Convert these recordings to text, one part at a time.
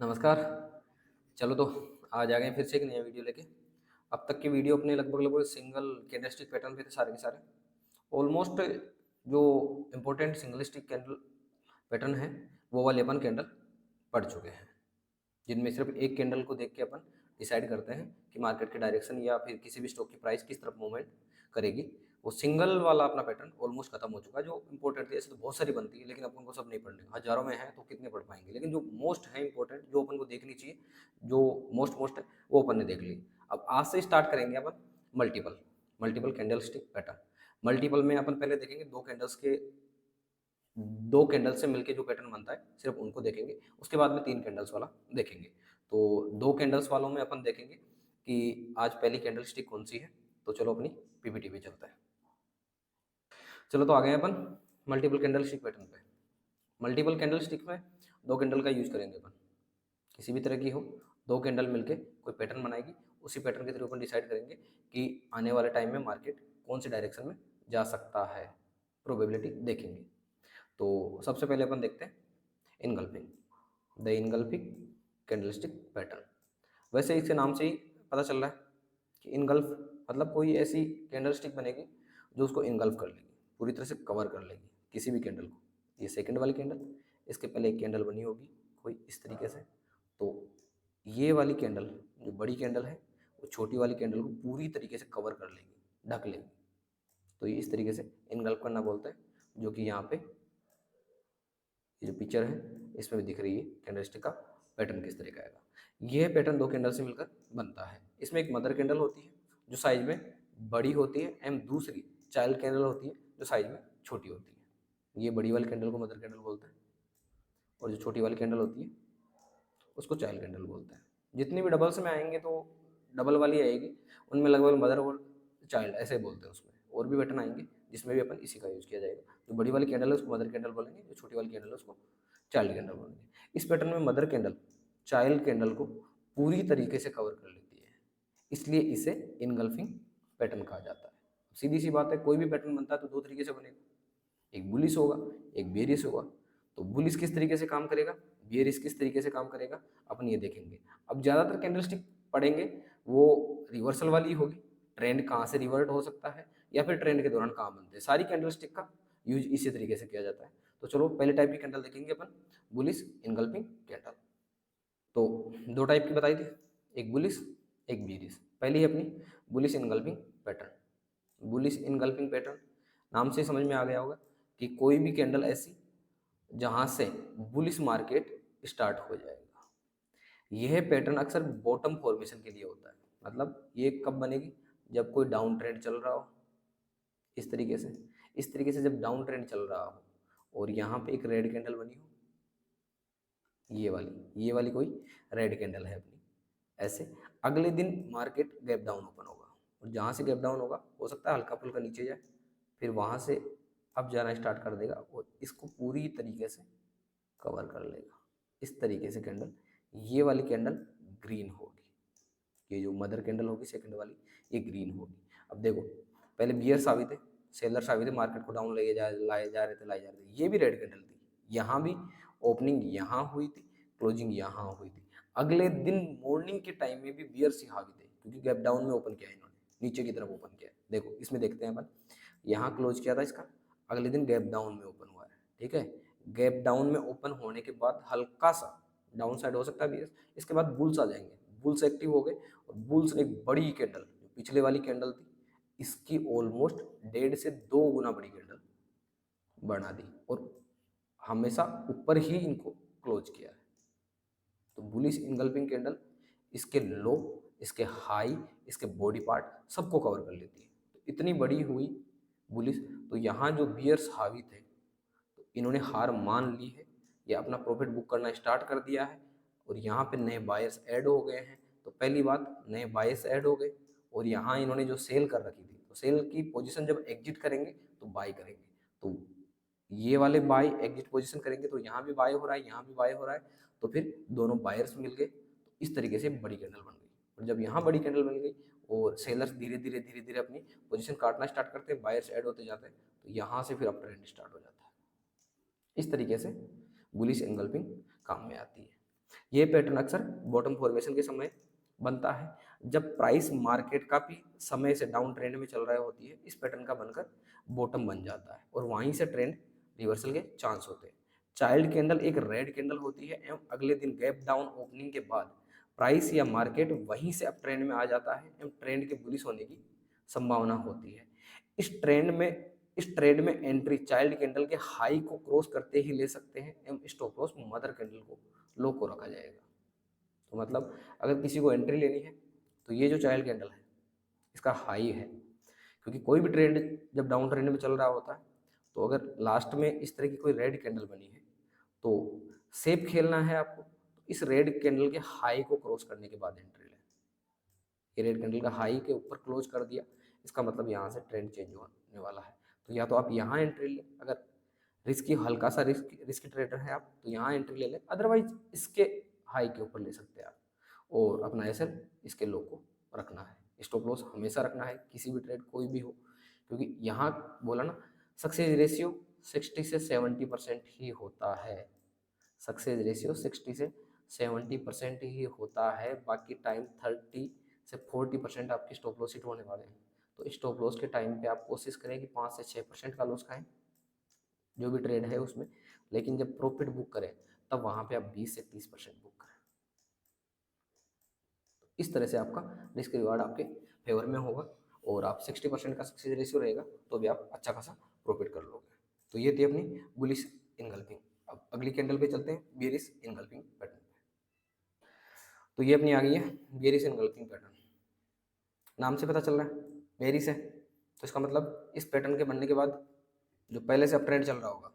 नमस्कार। चलो तो आज आ गए फिर से एक नया वीडियो लेके। अब तक के वीडियो अपने लगभग सिंगल कैंडलस्टिक पैटर्न पे थे सारे के सारे। ऑलमोस्ट जो important single stick candle pattern है वो वाले अपन कैंडल पढ़ चुके हैं, जिनमें सिर्फ एक कैंडल को देख के अपन डिसाइड करते हैं कि मार्केट के डायरेक्शन या फिर किसी भी स्टॉक की प्राइस किस तरफ मूवमेंट करेगी। वो सिंगल वाला अपना पैटर्न ऑलमोस्ट खत्म हो चुका है। जो इंपॉर्टेंट थी ऐसे तो बहुत सारी बनती है, लेकिन अपन को सब नहीं पढ़ने, हजारों में है तो कितने पढ़ पाएंगे, लेकिन जो मोस्ट है इंपॉर्टेंट, जो अपन को देखनी चाहिए, जो मोस्ट मोस्ट है वो अपन ने देख ली। अब आज से स्टार्ट करेंगे अपन multiple multiple candlestick pattern. Multiple में अपन पहले देखेंगे दो कैंडल से मिलके जो पैटर्न बनता है सिर्फ उनको देखेंगे। उसके बाद में तीन कैंडल्स वाला देखेंगे। तो दो कैंडल्स वालों में अपन देखेंगे कि आज पहली कैंडल स्टिक कौन सी है। तो चलो अपनी पीपीटी पे चलते हैं। चलो तो आ गए अपन मल्टीपल कैंडल स्टिक पैटर्न पे। मल्टीपल कैंडल स्टिक में दो कैंडल का यूज करेंगे अपन, किसी भी तरह की हो, दो कैंडल मिलके कोई पैटर्न बनाएगी। उसी पैटर्न के थ्रू अपन डिसाइड करेंगे कि आने वाले टाइम में मार्केट कौन से डायरेक्शन में जा सकता है, प्रोबेबिलिटी देखेंगे। तो सबसे पहले अपन देखते हैं engulfing, the engulfing candlestick pattern. वैसे इसके नाम से ही पता चल रहा है कि इनगल्फ मतलब कोई ऐसी कैंडलस्टिक बनेगी जो उसको इनगल्फ कर लेगी, पूरी तरह से कवर कर लेगी किसी भी कैंडल को। ये सेकंड वाली कैंडल, इसके पहले एक कैंडल बनी होगी कोई इस तरीके से। तो ये वाली कैंडल जो बड़ी कैंडल है वो छोटी वाली कैंडल को पूरी तरीके से कवर कर लेगी, ढक लेगी। तो ये इस तरीके से इनगल्फ करना बोलते हैं, जो कि यहाँ पे ये जो पिक्चर है इसमें भी दिख रही है कैंडलस्टिक का पैटर्न किस तरह का आएगा। यह पैटर्न दो कैंडल से मिलकर बनता है। इसमें एक मदर कैंडल होती है जो साइज में बड़ी होती है, एंड दूसरी चाइल्ड कैंडल होती है जो साइज में छोटी होती है। ये बड़ी वाली कैंडल को मदर कैंडल बोलते हैं, और जो छोटी वाली कैंडल होती है उसको चाइल्ड कैंडल बोलते हैं। जितनी भी डबल्स में आएंगे तो डबल वाली आएगी, उनमें लगभग मदर और चाइल्ड ऐसे बोलते हैं। उसमें और भी पैटर्न आएंगे जिसमें भी अपन इसी का यूज़ किया जाएगा। जो बड़ी वाली कैंडल है उसको मदर कैंडल बोलेंगे, जो छोटी वाली कैंडल है उसको चाइल्ड कैंडल बोलेंगे। इस पैटर्न में मदर कैंडल चाइल्ड कैंडल को पूरी तरीके से कवर कर लेती है, इसलिए इसे इनगल्फिंग पैटर्न कहा जाता है। सीधी सी बात है, कोई भी पैटर्न बनता है तो दो तरीके से बनेगा, एक बुलिश होगा, एक बेरिश होगा। तो बुलिश किस तरीके से काम करेगा, बेरिश किस तरीके से काम करेगा, अपन ये देखेंगे। अब ज़्यादातर कैंडलस्टिक पढ़ेंगे वो रिवर्सल वाली होगी, ट्रेंड कहाँ से रिवर्ट हो सकता है या फिर ट्रेंड के दौरान कहाँ बनते हैं। सारी कैंडलस्टिक का यूज इसी तरीके से किया जाता है। तो चलो पहले टाइप की कैंडल देखेंगे अपन, बुलिश इनगल्फिंग कैंडल। तो दो टाइप की बताई थी, एक बुलिश एक बेरिश। पहली है अपनी bullish engulfing pattern. Bullish engulfing pattern नाम से समझ में आ गया होगा कि कोई भी कैंडल ऐसी जहां से बुलिश मार्केट स्टार्ट हो जाएगा। यह पैटर्न अक्सर बॉटम फॉर्मेशन के लिए होता है। मतलब ये कब बनेगी, जब कोई डाउन ट्रेंड चल रहा हो, इस तरीके से, इस तरीके से जब डाउन ट्रेंड चल रहा हो और यहाँ पे एक रेड कैंडल बनी हो, ये वाली कोई रेड कैंडल है अपनी, ऐसे अगले दिन मार्केट गैप डाउन ओपन होगा, और जहाँ से गैप डाउन होगा हो सकता है हल्का फुल्का नीचे जाए, फिर वहाँ से अब जाना स्टार्ट कर देगा और इसको पूरी तरीके से कवर कर लेगा। इस तरीके से कैंडल, ये वाली कैंडल ग्रीन होगी, ये जो मदर कैंडल होगी सेकंड वाली, ये ग्रीन होगी। अब देखो पहले बियर्स आए थे, सेलर्स आए थे, मार्केट को डाउन लाए जा रहे थे, ये भी रेड कैंडल थी। यहाँ भी ओपनिंग यहाँ हुई थी, क्लोजिंग यहाँ हुई थी। अगले दिन मॉर्निंग के टाइम में भी बियर्स यहाँ भी थे, क्योंकि गैप डाउन में ओपन किया इन्होंने, नीचे की तरफ ओपन किया। देखो इसमें देखते हैं अपन, यहाँ क्लोज किया था इसका, अगले दिन गैप डाउन में ओपन हुआ है। ठीक है, गैप डाउन में ओपन होने के बाद हल्का सा डाउन साइड हो सकता है बियर्स, इसके बाद बुल्स आ जाएंगे, बुल्स एक्टिव हो गए और बुल्स ने एक बड़ी कैंडल, जो पिछले वाली कैंडल थी इसकी ऑलमोस्ट 1.5 से 2 गुना बड़ी कैंडल बना दी, और हमेशा ऊपर ही इनको क्लोज किया है। तो बुलिश इनगल्फिंग कैंडल इसके लो, इसके हाई, इसके बॉडी पार्ट सबको कवर कर लेती है। तो इतनी बड़ी हुई बुलिश, तो यहाँ जो बियर्स हावी थे तो इन्होंने हार मान ली है या अपना प्रॉफिट बुक करना स्टार्ट कर दिया है, और यहाँ पे नए बायर्स ऐड हो गए हैं। तो पहली बात, नए बायर्स ऐड हो गए, और यहाँ इन्होंने जो सेल कर रखी थी, तो सेल की पोजीशन जब एग्जिट करेंगे तो बाय करेंगे। तो ये वाले बाय एग्जिट पोजीशन करेंगे तो यहाँ भी बाय हो रहा है, यहाँ भी बाय हो रहा है, तो फिर दोनों बायर्स मिल गए। तो इस तरीके से बड़ी कैंडल बन गई, और जब यहाँ बड़ी कैंडल बन गई और सेलर्स धीरे धीरे अपनी पोजीशन काटना स्टार्ट करते हैं, बायर्स ऐड होते जाते हैं, तो यहाँ से फिर अप ट्रेंड स्टार्ट हो जाता है। इस तरीके से बुलिश एंगल्फिंग काम में आती है। ये पैटर्न अक्सर बॉटम फॉर्मेशन के समय बनता है, जब प्राइस मार्केट काफी समय से डाउन ट्रेंड में चल रहा होती है, इस पैटर्न का बनकर बॉटम बन जाता है और वहीं से ट्रेंड रिवर्सल के चांस होते हैं। चाइल्ड कैंडल एक रेड कैंडल होती है एवं अगले दिन गैप डाउन ओपनिंग के बाद प्राइस या मार्केट वहीं से अब ट्रेंड में आ जाता है एवं ट्रेंड के बुलिश होने की संभावना होती है। इस ट्रेड में एंट्री चाइल्ड कैंडल के हाई को क्रॉस करते ही ले सकते हैं एवं स्टॉप लॉस मदर कैंडल को लो को रखा जाएगा। तो मतलब अगर किसी को एंट्री लेनी है तो ये जो चाइल्ड कैंडल है इसका हाई है, क्योंकि कोई भी ट्रेंड जब डाउन ट्रेंड में चल रहा होता है तो अगर लास्ट में इस तरह की कोई रेड कैंडल बनी है तो सेफ खेलना है आपको, तो इस रेड कैंडल के हाई को क्रॉस करने के बाद एंट्री लें। ये रेड कैंडल का हाई के ऊपर क्लोज कर दिया, इसका मतलब यहाँ से ट्रेंड चेंज होने वाला है, तो या तो आप यहाँ एंट्री लें, अगर रिस्की हल्का सा रिस्की ट्रेडर है आप तो यहाँ एंट्री ले लें, अदरवाइज इसके हाई के ऊपर ले सकते हैं आप, और अपना एसएल इसके लो को रखना है। स्टॉप लॉस हमेशा रखना है, किसी भी ट्रेड कोई भी हो, क्योंकि यहाँ बोला ना सक्सेस रेशियो 60 से 70% ही होता है। सक्सेस रेशियो 60 से 70% ही होता है, बाकी टाइम 30 से 40% आपकी स्टॉप लॉस हिट होने वाले हैं। तो स्टॉप लॉस के टाइम पे आप कोशिश करें कि 5 से 6% का लॉस खाएं जो भी ट्रेड है उसमें, लेकिन जब प्रॉफिट बुक करें तब वहाँ पे आप 20 से 30% बुक करें। इस तरह से आपका रिस्क रिवार्ड आपके फेवर में होगा और आप 60% का सक्सेस रेशियो रहेगा तो भी आप अच्छा खासा प्रॉफिट कर लोगे। तो ये थी अपनी बुलिश इनगल्फिंग। अब अगली कैंडल पे चलते हैं, बेरिश इनगल्फिंग पैटर्न पे। तो ये अपनी आ गई है बेरिश इनगल्फिंग पैटर्न। नाम से पता चल रहा है बेरिश है, तो इसका मतलब इस पैटर्न के बनने के बाद जो पहले से अप ट्रेंड चल रहा होगा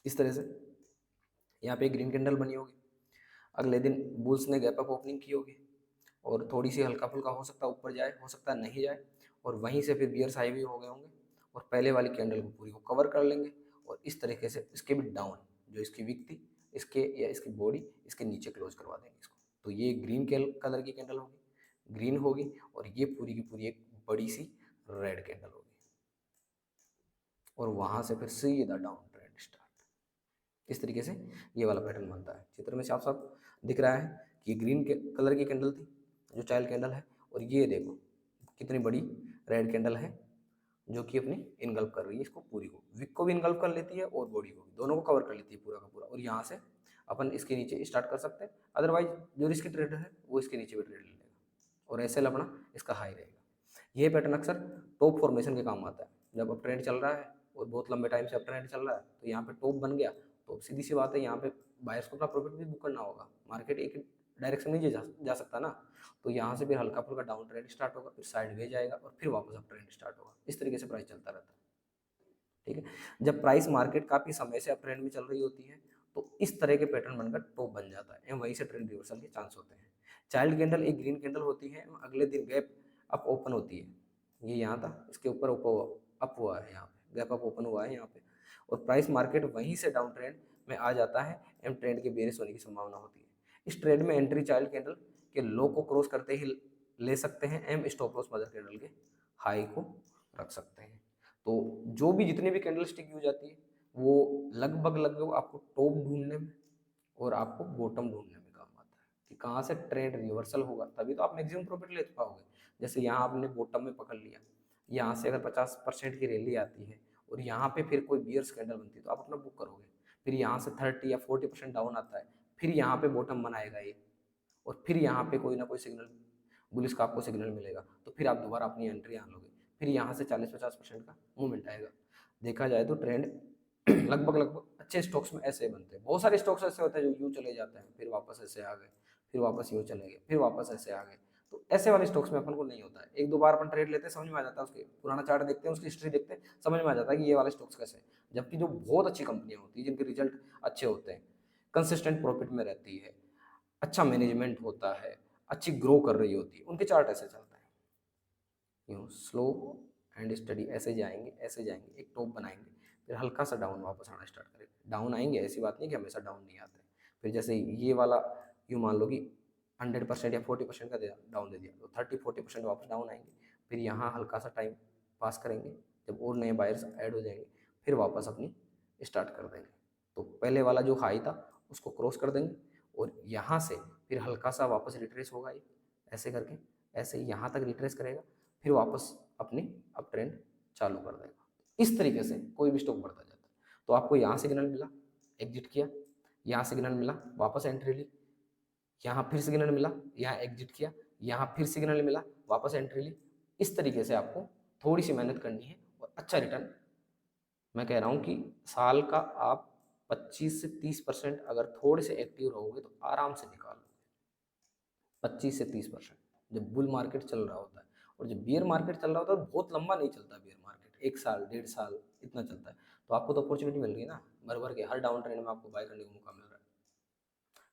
इस तरह से, यहाँ पे ग्रीन कैंडल बनी होगी, अगले दिन बुल्स ने गैप अप ओपनिंग की होगी और थोड़ी सी हल्का फुल्का हो सकता है ऊपर जाए, हो सकता है नहीं जाए, और वहीं से फिर बियर्स हाई भी हो गए होंगे और पहले वाली कैंडल को पूरी को कवर कर लेंगे और इस तरीके से इसके भी डाउन जो इसकी विक थी इसके या इसकी बॉडी इसके नीचे क्लोज करवा देंगे इसको। तो ये ग्रीन कलर की कैंडल होगी, ग्रीन होगी, और ये पूरी की पूरी एक बड़ी सी रेड कैंडल होगी और वहां से फिर सीधा डाउन ट्रेंड स्टार्ट। इस तरीके से ये वाला पैटर्न बनता है। चित्र में साफ साफ दिख रहा है कि ग्रीन कलर की कैंडल थी जो चाइल्ड कैंडल है, और ये देखो कितनी बड़ी रेड कैंडल है जो कि अपनी इनगल्फ कर रही है इसको पूरी को, विक को भी इनगल्फ कर लेती है और बॉडी को भी, दोनों को कवर कर लेती है पूरा का पूरा, और यहाँ से अपन इसके नीचे स्टार्ट कर सकते हैं, अदरवाइज जो रिस्की ट्रेडर है वो इसके नीचे भी ट्रेड ले लेगा और एसएल अपना इसका हाई रहेगा। ये पैटर्न अक्सर टॉप फॉर्मेशन के काम आता है, जब अप ट्रेंड चल रहा है और बहुत लंबे टाइम से अप ट्रेंड चल रहा है तो यहाँ पे टॉप बन गया, तो सीधी सी बात है यहाँ पे बायर्स को अपना प्रॉफिट भी बुक करना होगा, मार्केट एक डायरेक्शन में जा सकता ना, तो यहाँ से फिर हल्का फुल्का डाउन ट्रेंड स्टार्ट होगा, फिर साइड वे जाएगा और फिर वापस अप ट्रेंड स्टार्ट होगा। इस तरीके से प्राइस चलता रहता है। ठीक है, जब प्राइस मार्केट काफी समय से अप ट्रेंड में चल रही होती है तो इस तरह के पैटर्न बनकर टॉप बन जाता है एवं वहीं से ट्रेंड रिवर्सल के चांस होते हैं। चाइल्ड कैंडल एक ग्रीन कैंडल होती है, अगले दिन गैप अप ओपन होती है, ये यहाँ था इसके ऊपर अप हुआ है, यहाँ पे गैप अप ओपन हुआ है यहाँ पे, और प्राइस मार्केट वहीं से डाउन ट्रेंड में आ जाता है एवं ट्रेंड के बेरिश होने की संभावना होती है। इस ट्रेड में एंट्री चाइल्ड कैंडल के लो को क्रॉस करते ही ले सकते हैं एवं स्टॉप लॉस मदर कैंडल के हाई को रख सकते हैं। तो जो भी जितनी भी कैंडल स्टिक यूज आती है वो लगभग लगभग आपको टॉप ढूंढने में और आपको बॉटम ढूंढने में काम आता है कि कहाँ से ट्रेंड रिवर्सल होगा, तभी तो आप मैक्सिमम प्रॉफिट ले पाओगे। जैसे यहाँ आपने बॉटम में पकड़ लिया, यहाँ से अगर 50% की रैली आती है और यहाँ पे फिर कोई बियर्स कैंडल बनती है तो आप अपना बुक करोगे, फिर यहाँ से 30 या 40% डाउन आता है, फिर यहाँ पे बॉटम बनाएगा ये और फिर यहाँ पे कोई ना कोई सिग्नल बुलिस का आपको सिग्नल मिलेगा तो फिर आप दोबारा अपनी एंट्री आन लोगे, फिर यहाँ से 40-50% का मूवमेंट आएगा। देखा जाए तो ट्रेंड लगभग लगभग अच्छे स्टॉक्स में ऐसे बनते हैं। बहुत सारे स्टॉक्स ऐसे होते हैं जो यूँ चले जाते हैं फिर वापस ऐसे आ गए, फिर वापस यूँ चले गए, फिर वापस ऐसे आ गए, तो ऐसे वाले स्टॉक्स में अपन को नहीं होता है। एक दो बार अपन ट्रेड लेते हैं समझ में आ जाता है, उसके पुराना चार्ट देखते हैं उसकी हिस्ट्री देखते हैं समझ में आ जाता है कि ये वाले स्टॉक्स कैसे हैं। जबकि जो बहुत अच्छी कंपनियां होती है जिनके रिजल्ट अच्छे होते हैं, कंसिस्टेंट प्रॉफिट में रहती है, अच्छा मैनेजमेंट होता है, अच्छी ग्रो कर रही होती है, उनके चार्ट ऐसे चलता है यूँ स्लो एंड स्टडी, ऐसे जाएंगे एक टॉप बनाएंगे, फिर हल्का सा डाउन वापस आना स्टार्ट करेंगे। डाउन आएंगे, ऐसी बात नहीं कि हमेशा डाउन नहीं आते, फिर जैसे ये वाला यूँ मान लो कि 100% या 40% का डाउन दे दिया तो 30-40% वापस डाउन आएंगे, फिर यहाँ हल्का सा टाइम पास करेंगे, जब और नए बायर्स ऐड हो जाएंगे फिर वापस अपनी स्टार्ट कर देंगे। तो पहले वाला जो हाई था उसको क्रॉस कर देंगे और यहाँ से फिर हल्का सा वापस रिट्रेस होगा, ये ऐसे करके ऐसे यहाँ तक रिट्रेस करेगा, फिर वापस अपनी अप ट्रेंड चालू कर देगा। इस तरीके से कोई भी स्टॉक बढ़ता जाता है। तो आपको यहाँ सिग्नल मिला, एग्जिट किया, यहाँ सिग्नल मिला, वापस एंट्री ली, यहाँ फिर सिग्नल मिला, यहाँ एग्जिट किया, यहाँ फिर सिग्नल मिला, वापस एंट्री ली। इस तरीके से आपको थोड़ी सी मेहनत करनी है और अच्छा रिटर्न, मैं कह रहा हूँ कि साल का आप 25 से 30% अगर थोड़े से एक्टिव रहोगे तो आराम से निकाल लोगे। 25 से 30% जब बुल मार्केट चल रहा होता है, और जब बियर मार्केट चल रहा होता है बहुत लंबा नहीं चलता बियर मार्केट, 1 साल 1.5 साल इतना चलता है। तो आपको तो अपॉर्चुनिटी मिल गई ना, भर भर के हर डाउन ट्रेंड में आपको बाय करने का मौका मिल रहा है।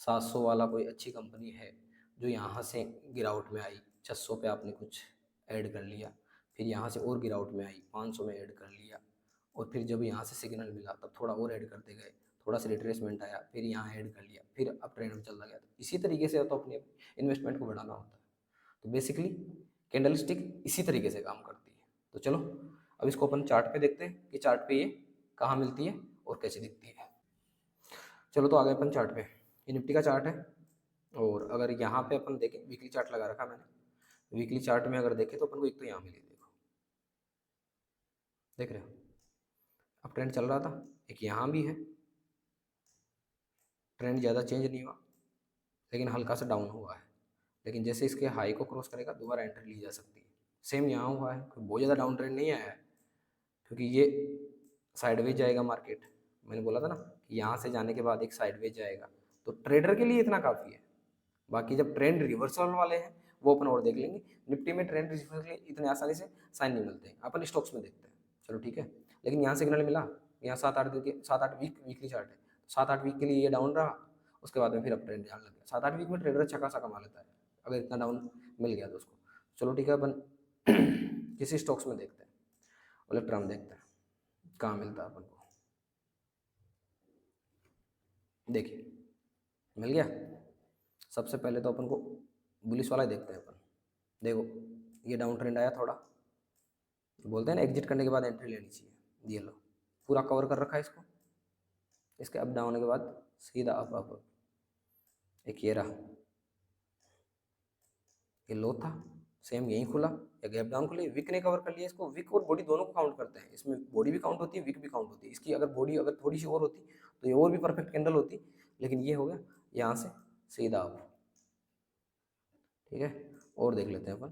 700 वाला कोई अच्छी कंपनी है जो यहाँ से गिरावट में आई, 600 पे आपने कुछ ऐड कर लिया, फिर यहाँ से और गिरावट में आई, 500 में ऐड कर लिया, और फिर जब यहाँ से सिग्नल मिला तब थोड़ा और ऐड करते गए, थोड़ा सा रिट्रेसमेंट आया, फिर यहाँ ऐड कर लिया, फिर अप ट्रेंड में चलता गया। तो इसी तरीके से तो अपने इन्वेस्टमेंट को बढ़ाना होता है। तो बेसिकली कैंडल स्टिक इसी तरीके से काम करती है। तो चलो अब इसको अपन चार्ट पे देखते हैं कि चार्ट पे ये कहाँ मिलती है और कैसे दिखती है। चलो तो आगे अपन चार्ट पे, ये निफ्टी का चार्ट है, और अगर यहाँ पे अपन देखें, वीकली चार्ट लगा रखा मैंने, वीकली चार्ट में अगर देखें तो अपन को एक तो यहाँ मिली, देखो देख रहे हो अब ट्रेंड चल रहा था, एक यहाँ भी है, ट्रेंड ज़्यादा चेंज नहीं हुआ लेकिन हल्का सा डाउन हुआ है, लेकिन जैसे इसके हाई को क्रॉस करेगा दोबारा एंट्री ली जा सकती है। सेम यहाँ हुआ है, कोई बहुत ज़्यादा डाउन ट्रेंड नहीं आया है, क्योंकि ये साइडवेज जाएगा मार्केट, मैंने बोला था ना कि यहाँ से जाने के बाद एक साइडवेज जाएगा, तो ट्रेडर के लिए इतना काफ़ी है। बाकी जब ट्रेंड रिवर्सल वाले हैं वो अपन और देख लेंगे। निफ्टी में ट्रेंड रिवर्सल के इतने आसानी से साइन नहीं मिलते हैं, अपन स्टॉक्स में देखते हैं। चलो ठीक है, लेकिन यहाँ सिग्नल मिला, यहाँ 7-8 दिन के 7-8 वीक वीकली चार्ट है, 7-8 वीक के लिए ये डाउन रहा, उसके बाद में फिर अब ट्रेंड जाने लग गया। 7-8 वीक में ट्रेडर अच्छा खासा कमा लेता है अगर इतना डाउन मिल गया तो उसको। चलो ठीक है, अपन किसी स्टॉक्स में देखते हैं, इलेक्ट्रॉन देखते हैं कहाँ मिलता है अपन को। देखिए मिल गया। सबसे पहले तो अपन को बुलिश वाला ही देखते हैं अपन। देखो ये डाउन ट्रेंड आया, थोड़ा बोलते हैं ना एग्जिट करने के बाद एंट्री लेनी चाहिए, ये लो पूरा कवर कर रखा है इसको, इसके अप डाउन के बाद सीधा अप अप, एक ये रहा, ये लो था, सेम यहीं खुला या गैप डाउन खुली, विक ने कवर कर लिया इसको। विक और बॉडी दोनों को काउंट करते हैं, इसमें बॉडी भी काउंट होती है, विक भी काउंट होती है। इसकी अगर बॉडी अगर थोड़ी सी और होती तो ये और भी परफेक्ट कैंडल होती, लेकिन ये हो गया यहाँ से सीधा अप। ठीक है, और देख लेते हैं अपन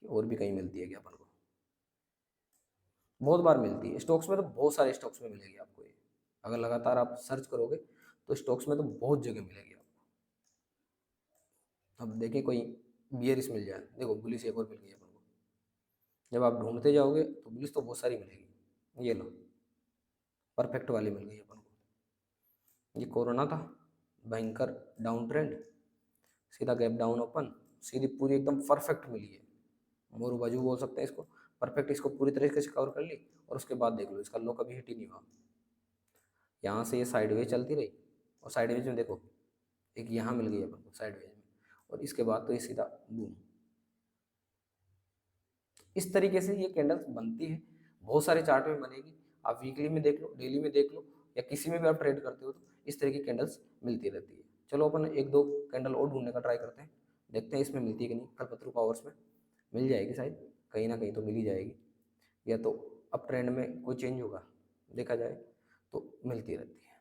कि और भी कहीं मिलती है क्या अपन को। बहुत बार मिलती है स्टॉक्स में, तो बहुत सारे स्टॉक्स में मिलेगी आपको ये, अगर लगातार आप सर्च करोगे तो स्टॉक्स में तो बहुत जगह मिलेगी आपको। अब देखें कोई बियरिश मिल जाए, देखो बुलिश एक और मिल गई अपन को। जब आप ढूंढते जाओगे तो बुलिश तो बहुत सारी मिलेगी, ये लो परफेक्ट वाली मिल गई अपन को। ये कोरोना था, भयंकर डाउन ट्रेंड, सीधा गैप डाउन ओपन, सीधी पूरी एकदम परफेक्ट मिली है, मोरू बाजू बोल सकते हैं इसको, परफेक्ट इसको पूरी तरीके से कवर कर ली। और उसके बाद देख लो इसका लो कभी हिट ही नहीं हुआ, यहाँ से ये साइडवेज चलती रही, और साइडवेज में देखो एक यहाँ मिल गई अपन को साइडवेज में, और इसके बाद तो ये सीधा बूम। इस तरीके से ये कैंडल्स बनती है, बहुत सारे चार्ट में बनेगी, आप वीकली में देख लो, डेली में देख लो, या किसी में भी आप ट्रेड करते हो तो इस तरह की कैंडल्स मिलती रहती है। चलो अपन एक दो कैंडल और ढूंढने का ट्राई करते हैं, देखते हैं इसमें मिलती है कि नहीं। कल्पतरू पावर्स में मिल जाएगी शायद, कहीं ना कहीं तो मिल ही जाएगी, या तो अप ट्रेंड में कोई चेंज होगा देखा जाए तो मिलती रहती है।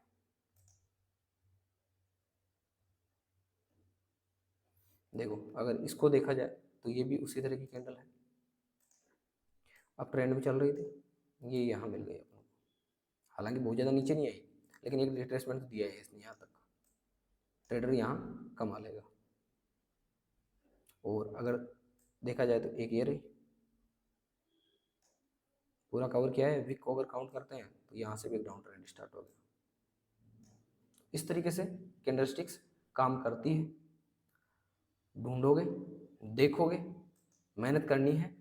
देखो अगर इसको देखा जाए तो ये भी उसी तरह की कैंडल है, अब ट्रेंड में चल रही थी, ये यहाँ मिल गई अपन को। हालांकि बहुत ज़्यादा नीचे नहीं आई, लेकिन एक रिट्रेसमेंट दिया है इसने यहाँ तक, ट्रेडर यहाँ कमा लेगा। और अगर देखा जाए तो एक ये रही, पूरा कवर किया है, वीक को अगर काउंट करते हैं तो यहाँ से भी एक डाउन ट्रेंड स्टार्ट हो गया। इस तरीके से कैंडलस्टिक्स काम करती है, ढूंढोगे देखोगे, मेहनत करनी है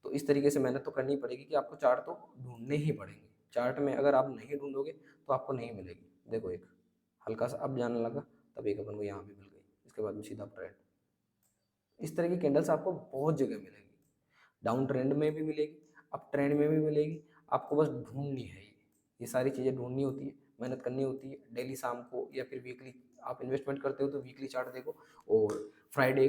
तो इस तरीके से मेहनत तो करनी पड़ेगी कि आपको चार्ट तो ढूंढने ही पड़ेंगे। चार्ट में अगर आप नहीं ढूंढोगे तो आपको नहीं मिलेगी। देखो एक हल्का सा अब जाने लगा, तब एक अपन को यहाँ भी मिल गई, इसके बाद में सीधा ट्रेंड। इस तरह की कैंडल्स आपको बहुत जगह मिलेगी, डाउन ट्रेंड में भी मिलेगी, अप ट्रेंड में भी मिलेगी, आपको बस ढूंढनी है। ये सारी चीज़ें ढूंढनी होती है, मेहनत करनी होती है, डेली शाम को या फिर वीकली आप इन्वेस्टमेंट करते हो तो वीकली चार्ट देखो, और फ्राइडे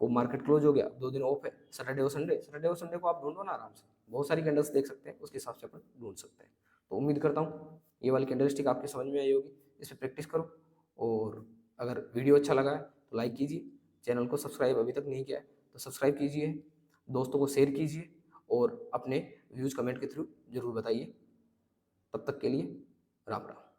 को मार्केट क्लोज हो गया, 2 दिन ऑफ है, सैटरडे और संडे को आप ढूंढो ना आराम से, बहुत सारी कैंडल्स देख सकते हैं, उसके हिसाब से अपन ढूंढ सकते हैं। तो उम्मीद करता हूँ ये वाली कैंडल स्टिक आपके समझ में आई होगी, इस पर प्रैक्टिस करो, और अगर वीडियो अच्छा लगा है तो लाइक कीजिए, चैनल को सब्सक्राइब अभी तक नहीं किया है तो सब्सक्राइब कीजिए, दोस्तों को शेयर कीजिए, और अपने व्यूज़ कमेंट के थ्रू जरूर बताइए। तब तक के लिए राम राम।